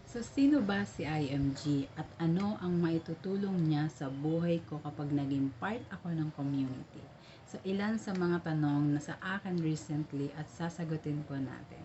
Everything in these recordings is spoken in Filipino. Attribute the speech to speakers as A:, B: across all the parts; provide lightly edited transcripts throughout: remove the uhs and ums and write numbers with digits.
A: So, sino ba si IMG at ano ang maitutulong niya sa buhay ko kapag naging part ako ng community? So, ilan sa mga tanong na sa akin recently at sasagutin po natin.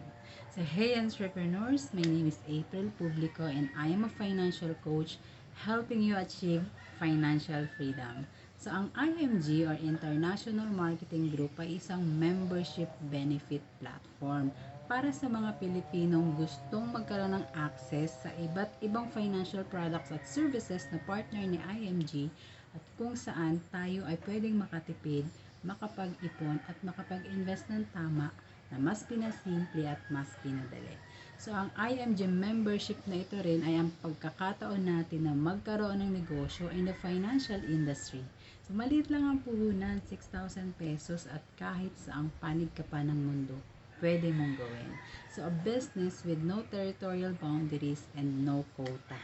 A: So, hey entrepreneurs, my name is April Publico and I am a financial coach helping you achieve financial freedom. So, ang IMG or International Marketing Group ay isang membership benefit platform para sa mga Pilipinong gustong magkaroon ng access sa iba't ibang financial products at services na partner ni IMG at kung saan tayo ay pwedeng makatipid, makapag-ipon at makapag-invest ng tama na mas pinasimple at mas pinadali. So, ang IMG membership na ito rin ay ang pagkakataon natin na magkaroon ng negosyo in the financial industry. So, maliit lang ang puhunan, 6,000 pesos at kahit saang panig ka pa ng mundo pwede mong gawin. So, a business with no territorial boundaries and no quota.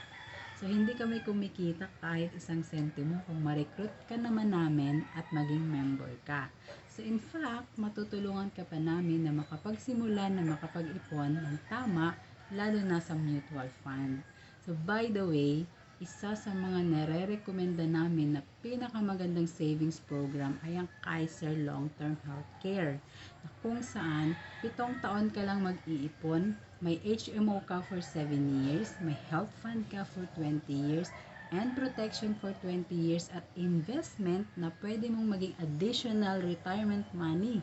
A: So, hindi kami kumikita kahit isang sentimo kung ma-recruit ka naman namin at maging member ka. So, in fact, matutulungan ka pa namin na makapagsimula na makapag-ipon ng tama, lalo na sa mutual fund. So, by the way, isa sa mga nare-recommenda namin na pinakamagandang savings program ay ang Kaiser Long-Term Healthcare na kung saan 7 taon ka lang mag-iipon, may HMO ka for 7 years, may health fund ka for 20 years, and protection for 20 years at investment na pwede mong maging additional retirement money.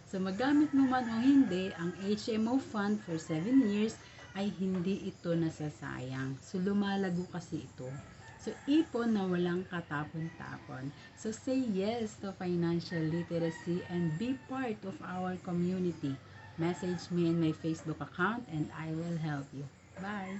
A: So magamit mo man o hindi, ang HMO fund for 7 years ay hindi ito nasasayang. So lumalago kasi ito. So ipon na walang katapon-tapon. So say yes to financial literacy and be part of our community. Message me in my Facebook account and I will help you. Bye!